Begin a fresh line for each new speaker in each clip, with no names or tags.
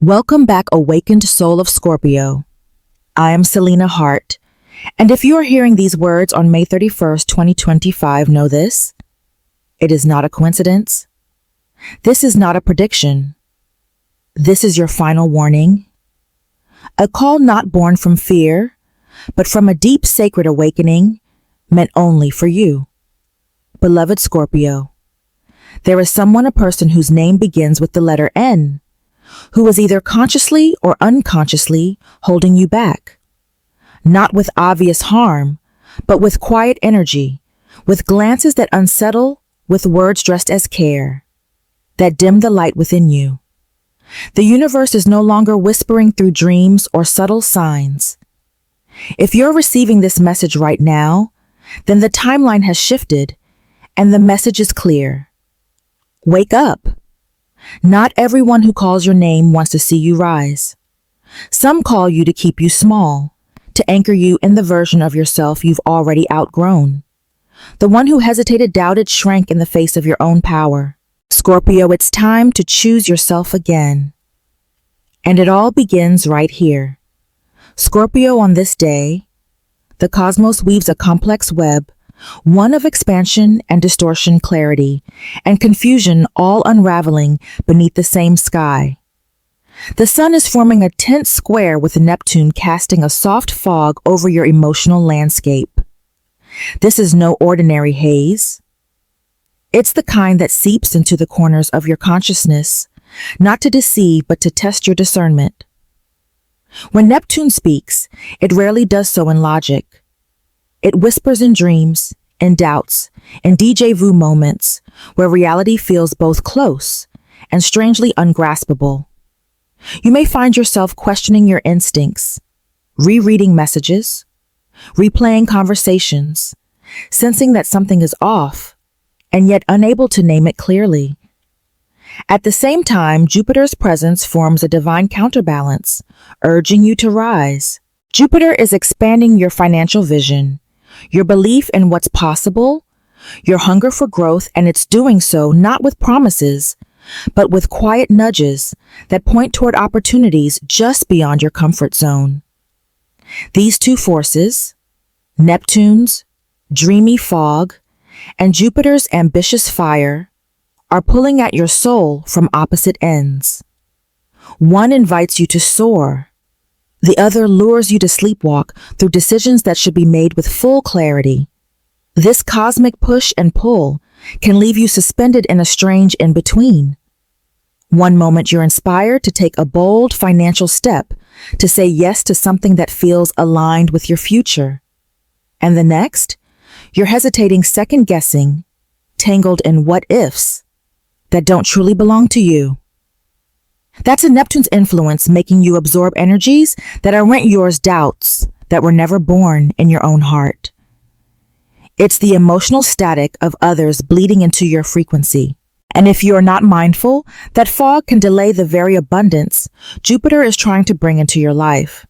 Welcome back, awakened soul of Scorpio. I am Selena Hart, and if you are hearing these words on May 31st, 2025, know this. It is not a coincidence. This is not a prediction. This is your final warning. A call not born from fear, but from a deep sacred awakening meant only for you. Beloved Scorpio, there is a person whose name begins with the letter N, who is either consciously or unconsciously holding you back. Not with obvious harm, but with quiet energy, with glances that unsettle, with words dressed as care, that dim the light within you. The universe is no longer whispering through dreams or subtle signs. If you're receiving this message right now, then the timeline has shifted and the message is clear. Wake up. Not everyone who calls your name wants to see you rise. Some call you to keep you small, to anchor you in the version of yourself you've already outgrown. The one who hesitated, doubted, shrank in the face of your own power. Scorpio, it's time to choose yourself again. And it all begins right here. Scorpio, on this day, the cosmos weaves a complex web, one of expansion and distortion, clarity and confusion, all unraveling beneath the same sky. The sun is forming a tense square with Neptune casting a soft fog over your emotional landscape. This is no ordinary haze. It's the kind that seeps into the corners of your consciousness, not to deceive but to test your discernment. When Neptune speaks, it rarely does so in logic. It whispers in dreams, in doubts, in déjà vu moments where reality feels both close and strangely ungraspable. You may find yourself questioning your instincts, rereading messages, replaying conversations, sensing that something is off, and yet unable to name it clearly. At the same time, Jupiter's presence forms a divine counterbalance, urging you to rise. Jupiter is expanding your financial vision, your belief in what's possible, your hunger for growth, and it's doing so not with promises, but with quiet nudges that point toward opportunities just beyond your comfort zone. These two forces, Neptune's dreamy fog and Jupiter's ambitious fire, are pulling at your soul from opposite ends. One invites you to soar. The other lures you to sleepwalk through decisions that should be made with full clarity. This cosmic push and pull can leave you suspended in a strange in-between. One moment you're inspired to take a bold financial step, to say yes to something that feels aligned with your future. And the next, you're hesitating, second-guessing, tangled in what-ifs that don't truly belong to you. That's a Neptune's influence making you absorb energies that aren't yours, doubts that were never born in your own heart. It's the emotional static of others bleeding into your frequency. And if you're not mindful, that fog can delay the very abundance Jupiter is trying to bring into your life.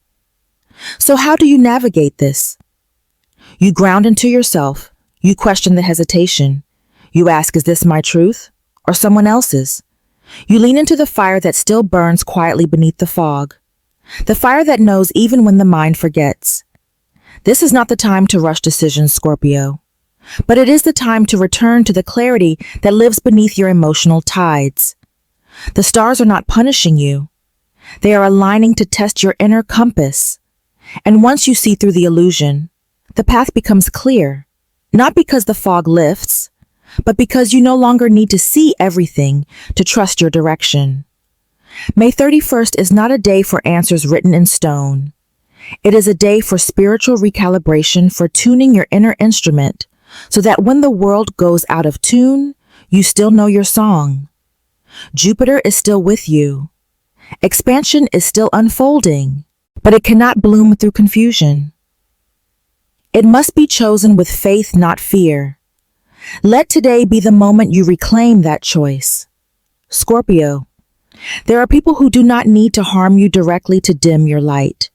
So how do you navigate this? You ground into yourself. You question the hesitation. You ask, is this my truth or someone else's? You lean into the fire that still burns quietly beneath the fog, the fire that knows even when the mind forgets. This is not the time to rush decisions, Scorpio, but it is the time to return to the clarity that lives beneath your emotional tides. The stars are not punishing you. They are aligning to test your inner compass. And once you see through the illusion, the path becomes clear, not because the fog lifts, but because you no longer need to see everything to trust your direction. May 31st is not a day for answers written in stone. It is a day for spiritual recalibration, for tuning your inner instrument so that when the world goes out of tune, you still know your song. Jupiter is still with you. Expansion is still unfolding, but it cannot bloom through confusion. It must be chosen with faith, not fear. Let today be the moment you reclaim that choice. Scorpio, there are people who do not need to harm you directly to dim your light.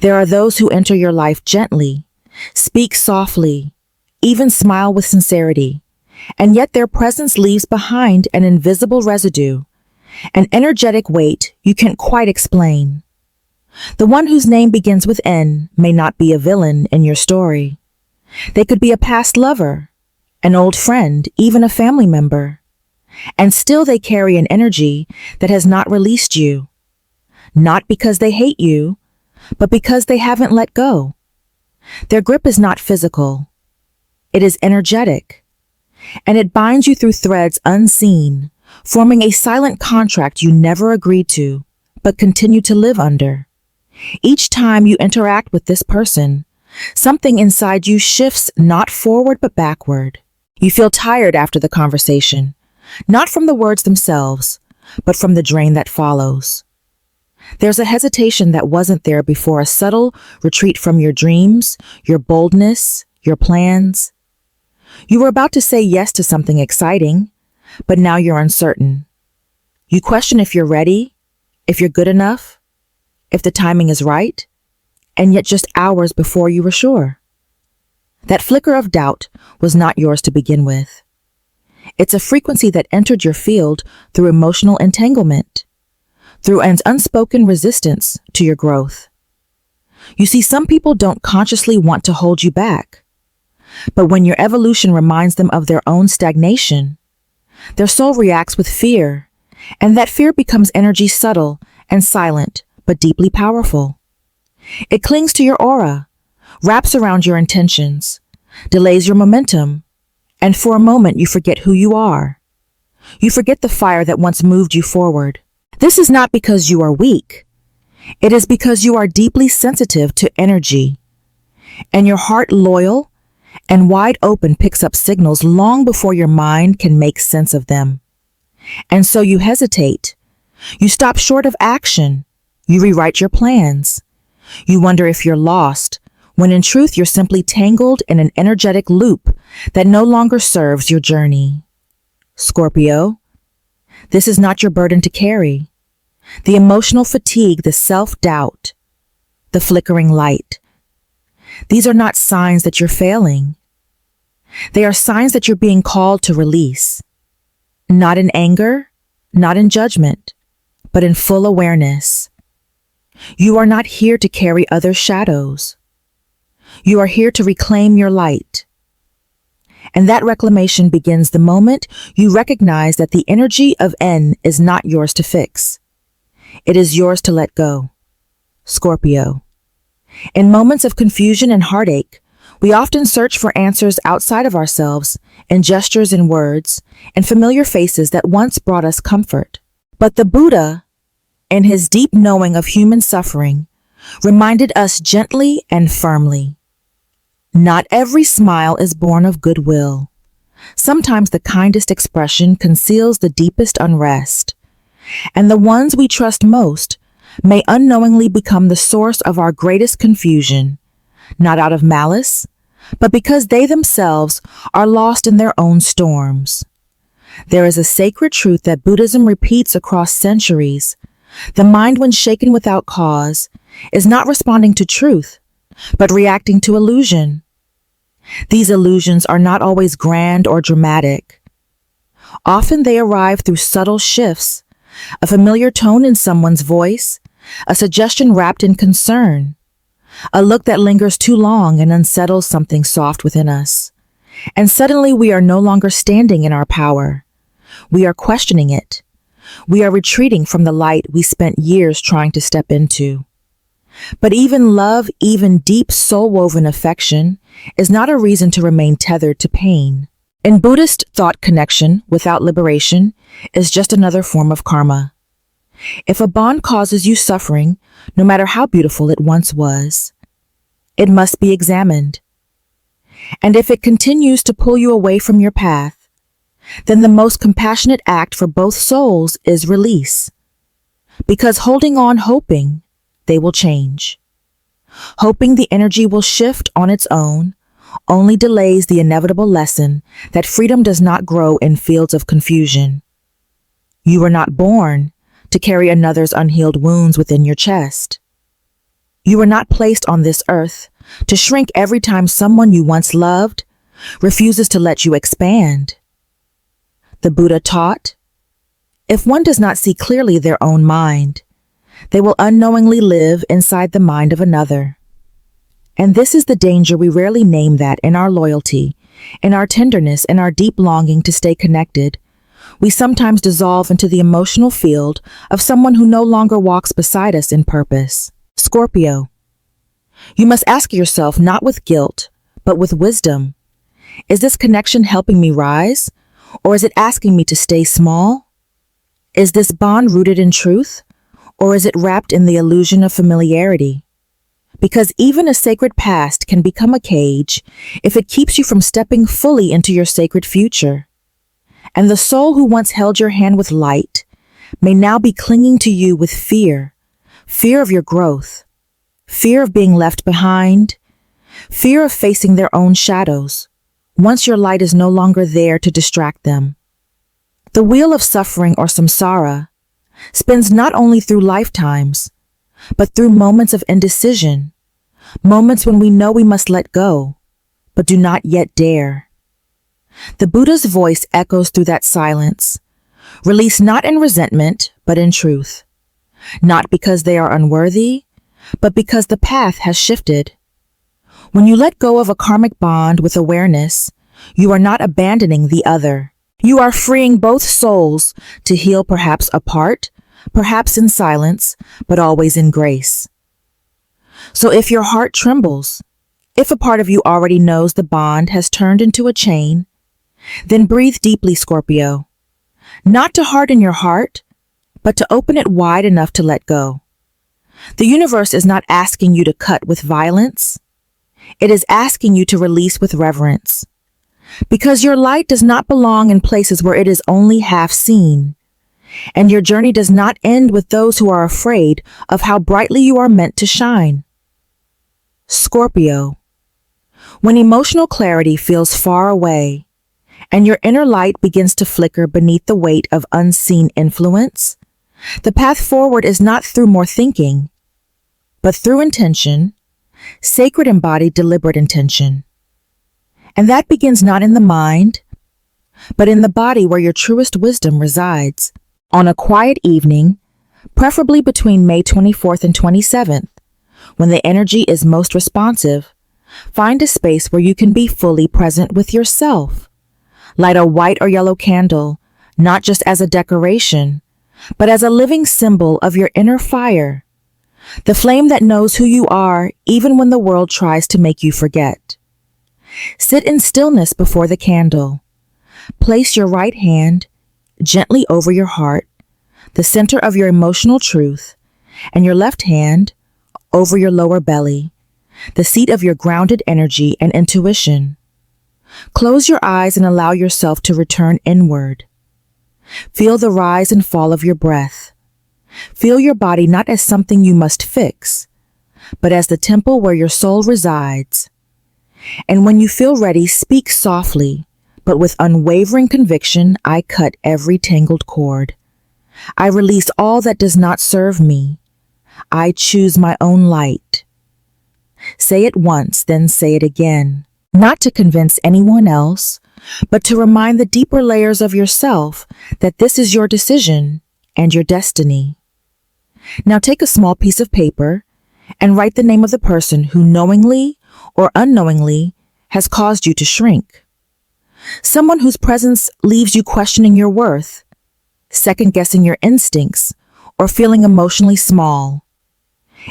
There are those who enter your life gently, speak softly, even smile with sincerity, and yet their presence leaves behind an invisible residue, an energetic weight you can't quite explain. The one whose name begins with N may not be a villain in your story. They could be a past lover, an old friend, even a family member. And still they carry an energy that has not released you. Not because they hate you, but because they haven't let go. Their grip is not physical. It is energetic. And it binds you through threads unseen, forming a silent contract you never agreed to, but continue to live under. Each time you interact with this person, something inside you shifts not forward but backward. You feel tired after the conversation, not from the words themselves, but from the drain that follows. There's a hesitation that wasn't there before, a subtle retreat from your dreams, your boldness, your plans. You were about to say yes to something exciting, but now you're uncertain. You question if you're ready, if you're good enough, if the timing is right, and yet just hours before you were sure. That flicker of doubt was not yours to begin with. It's a frequency that entered your field through emotional entanglement, through an unspoken resistance to your growth. You see, some people don't consciously want to hold you back, but when your evolution reminds them of their own stagnation, their soul reacts with fear, and that fear becomes energy subtle and silent, but deeply powerful. It clings to your aura, wraps around your intentions, delays your momentum, and for a moment you forget who you are. You forget the fire that once moved you forward. This is not because you are weak. It is because you are deeply sensitive to energy, and your heart, loyal and wide open, picks up signals long before your mind can make sense of them. And so you hesitate. You stop short of action. You rewrite your plans. You wonder if you're lost, when in truth you're simply tangled in an energetic loop that no longer serves your journey. Scorpio, this is not your burden to carry. The emotional fatigue, the self-doubt, the flickering light. These are not signs that you're failing. They are signs that you're being called to release. Not in anger, not in judgment, but in full awareness. You are not here to carry others' shadows. You are here to reclaim your light. And that reclamation begins the moment you recognize that the energy of N is not yours to fix. It is yours to let go. Scorpio. In moments of confusion and heartache, we often search for answers outside of ourselves, in gestures and words, and familiar faces that once brought us comfort. But the Buddha, in his deep knowing of human suffering, reminded us gently and firmly, not every smile is born of goodwill. Sometimes the kindest expression conceals the deepest unrest, and the ones we trust most may unknowingly become the source of our greatest confusion, not out of malice, but because they themselves are lost in their own storms. There is a sacred truth that Buddhism repeats across centuries. The mind, when shaken without cause, is not responding to truth, but reacting to illusion. These illusions are not always grand or dramatic. Often they arrive through subtle shifts, a familiar tone in someone's voice, a suggestion wrapped in concern, a look that lingers too long and unsettles something soft within us. And suddenly we are no longer standing in our power. We are questioning it. We are retreating from the light we spent years trying to step into. But even love, even deep soul-woven affection, is not a reason to remain tethered to pain. In Buddhist thought, connection without liberation is just another form of karma. If a bond causes you suffering, no matter how beautiful it once was, it must be examined. And if it continues to pull you away from your path, then the most compassionate act for both souls is release. Because holding on hoping they will change, hoping the energy will shift on its own, only delays the inevitable lesson that freedom does not grow in fields of confusion. You were not born to carry another's unhealed wounds within your chest. You were not placed on this earth to shrink every time someone you once loved refuses to let you expand. The Buddha taught, If one does not see clearly their own mind, they will unknowingly live inside the mind of another. And this is the danger we rarely name, that in our loyalty, in our tenderness, in our deep longing to stay connected, we sometimes dissolve into the emotional field of someone who no longer walks beside us in purpose. Scorpio, you must ask yourself, not with guilt, but with wisdom, is this connection helping me rise, or is it asking me to stay small? Is this bond rooted in truth, or is it wrapped in the illusion of familiarity? Because even a sacred past can become a cage if it keeps you from stepping fully into your sacred future. And the soul who once held your hand with light may now be clinging to you with fear, fear of your growth, fear of being left behind, fear of facing their own shadows, once your light is no longer there to distract them. The wheel of suffering, or samsara, spins not only through lifetimes, but through moments of indecision, moments when we know we must let go, but do not yet dare. The Buddha's voice echoes through that silence, released not in resentment, but in truth, not because they are unworthy, but because the path has shifted. When you let go of a karmic bond with awareness, you are not abandoning the other. You are freeing both souls to heal, perhaps apart, perhaps in silence, but always in grace. So if your heart trembles, if a part of you already knows the bond has turned into a chain, then breathe deeply, Scorpio. Not to harden your heart, but to open it wide enough to let go. The universe is not asking you to cut with violence. It is asking you to release with reverence. Because your light does not belong in places where it is only half seen. And your journey does not end with those who are afraid of how brightly you are meant to shine. Scorpio, when emotional clarity feels far away and your inner light begins to flicker beneath the weight of unseen influence, the path forward is not through more thinking, but through intention, sacred embodied deliberate intention. And that begins not in the mind, but in the body where your truest wisdom resides. On a quiet evening, preferably between May 24th and 27th, when the energy is most responsive, find a space where you can be fully present with yourself. Light a white or yellow candle, not just as a decoration, but as a living symbol of your inner fire, the flame that knows who you are even when the world tries to make you forget. Sit in stillness before the candle. Place your right hand gently over your heart, the center of your emotional truth, and your left hand over your lower belly, the seat of your grounded energy and intuition. Close your eyes and allow yourself to return inward. Feel the rise and fall of your breath. Feel your body not as something you must fix, but as the temple where your soul resides. And when you feel ready, speak softly, but with unwavering conviction. I cut every tangled cord. I release all that does not serve me. I choose my own light. Say it once, then say it again, not to convince anyone else, but to remind the deeper layers of yourself that this is your decision and your destiny. Now take a small piece of paper and write the name of the person who knowingly or unknowingly has caused you to shrink. Someone whose presence leaves you questioning your worth, second-guessing your instincts, or feeling emotionally small.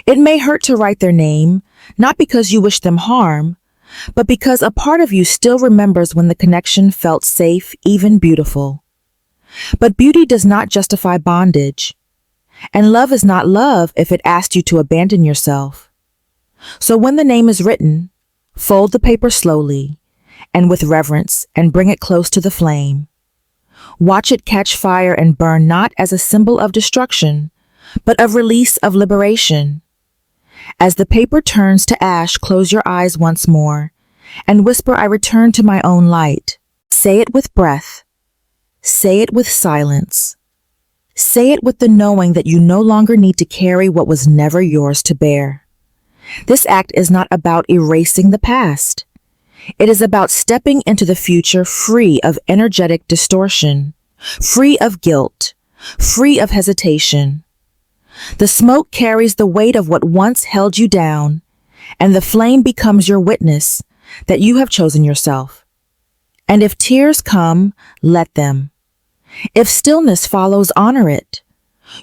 It may hurt to write their name, not because you wish them harm, but because a part of you still remembers when the connection felt safe, even beautiful. But beauty does not justify bondage, and love is not love if it asked you to abandon yourself. So when the name is written, fold the paper slowly and with reverence and bring it close to the flame. Watch it catch fire and burn, not as a symbol of destruction, but of release, of liberation. As the paper turns to ash, close your eyes once more and whisper, I return to my own light. Say it with breath. Say it with silence. Say it with the knowing that you no longer need to carry what was never yours to bear. This act is not about erasing the past. It is about stepping into the future free of energetic distortion, free of guilt, free of hesitation. The smoke carries the weight of what once held you down, and the flame becomes your witness that you have chosen yourself. And if tears come, let them. If stillness follows, honor it.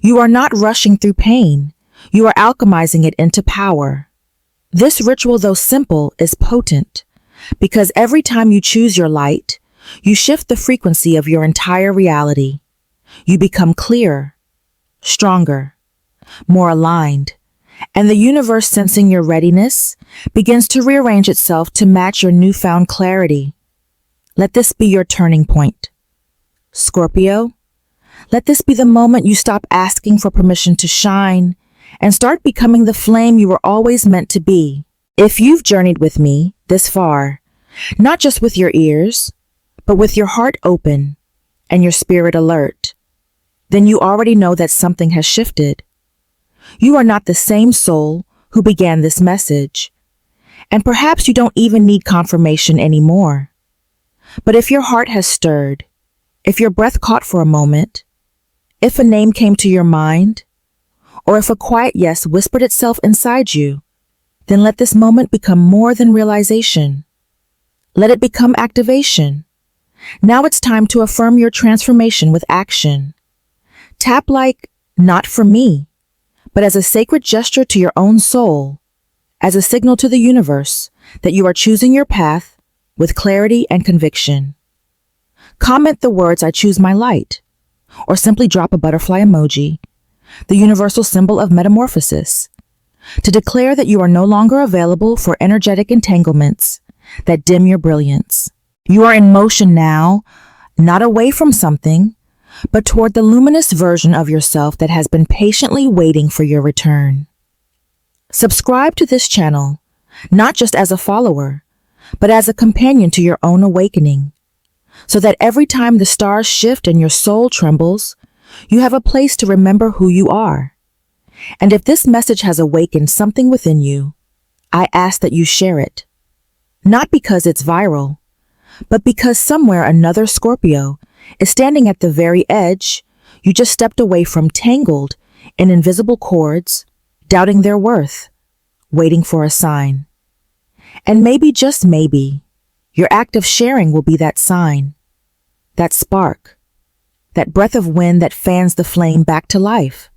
You are not rushing through pain. You are alchemizing it into power. This ritual, though simple, is potent, because every time you choose your light, you shift the frequency of your entire reality. You become clearer, stronger, more aligned, and the universe, sensing your readiness, begins to rearrange itself to match your newfound clarity. Let this be your turning point. Scorpio, let this be the moment you stop asking for permission to shine and start becoming the flame you were always meant to be. If you've journeyed with me this far, not just with your ears, but with your heart open and your spirit alert, then you already know that something has shifted. You are not the same soul who began this message, and perhaps you don't even need confirmation anymore. But if your heart has stirred, if your breath caught for a moment, if a name came to your mind, or if a quiet yes whispered itself inside you, then let this moment become more than realization. Let it become activation. Now it's time to affirm your transformation with action. Tap like, not for me, but as a sacred gesture to your own soul, as a signal to the universe that you are choosing your path with clarity and conviction. Comment the words, "I choose my light," or simply drop a butterfly emoji, the universal symbol of metamorphosis, to declare that you are no longer available for energetic entanglements that dim your brilliance. You are in motion now, not away from something, but toward the luminous version of yourself that has been patiently waiting for your return. Subscribe to this channel, not just as a follower, but as a companion to your own awakening, so that every time the stars shift and your soul trembles, you have a place to remember who you are. And if this message has awakened something within you, I ask that you share it. Not because it's viral, but because somewhere another Scorpio is standing at the very edge you just stepped away from, tangled in invisible cords, doubting their worth, waiting for a sign. And maybe, just maybe, your act of sharing will be that sign, that spark, that breath of wind that fans the flame back to life.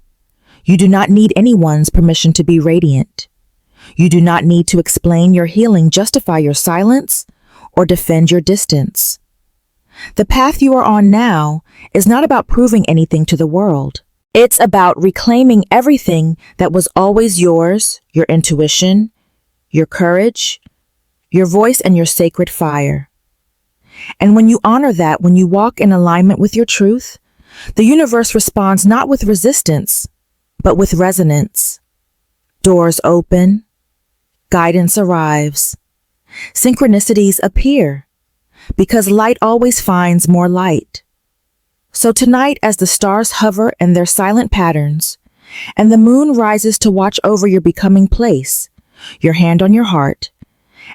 You do not need anyone's permission to be radiant. You do not need to explain your healing, justify your silence, or defend your distance. The path you are on now is not about proving anything to the world. It's about reclaiming everything that was always yours, your intuition, your courage, your voice, and your sacred fire. And when you honor that, when you walk in alignment with your truth, the universe responds not with resistance, but with resonance. Doors open, guidance arrives, synchronicities appear, because light always finds more light. So tonight, as the stars hover in their silent patterns, and the moon rises to watch over your becoming place, your hand on your heart,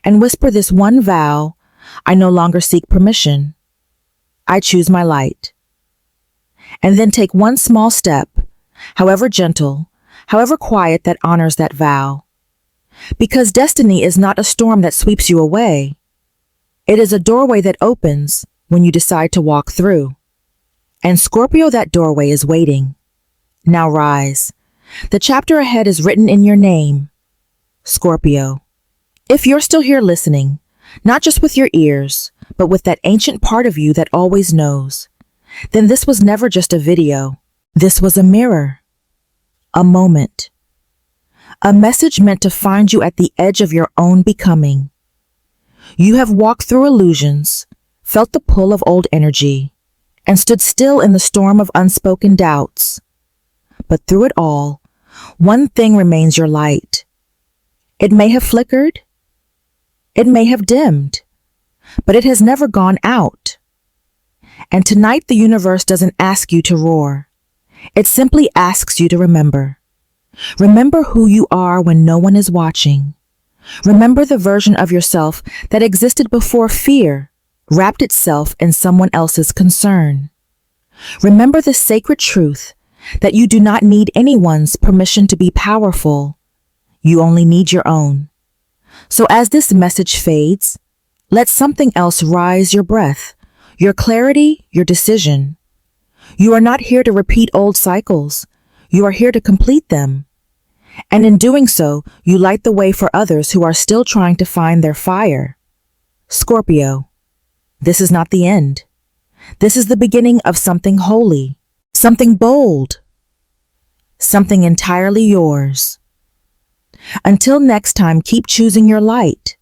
and whisper this one vow: I no longer seek permission. I choose my light. And then take one small step, however gentle, however quiet, that honors that vow. Because destiny is not a storm that sweeps you away. It is a doorway that opens when you decide to walk through. And Scorpio, that doorway is waiting. Now rise. The chapter ahead is written in your name, Scorpio. If you're still here listening, not just with your ears, but with that ancient part of you that always knows, then this was never just a video. This was a mirror, a moment, a message meant to find you at the edge of your own becoming. You have walked through illusions, felt the pull of old energy, and stood still in the storm of unspoken doubts. But through it all, one thing remains: your light. It may have flickered, it may have dimmed, but it has never gone out. And tonight the universe doesn't ask you to roar. It simply asks you to remember. Remember who you are when no one is watching. Remember the version of yourself that existed before fear wrapped itself in someone else's concern. Remember the sacred truth that you do not need anyone's permission to be powerful. You only need your own. So as this message fades, let something else rise your breath, your clarity, your decision. You are not here to repeat old cycles. You are here to complete them. And in doing so, you light the way for others who are still trying to find their fire. Scorpio, this is not the end. This is the beginning of something holy, something bold, something entirely yours. Until next time, keep choosing your light.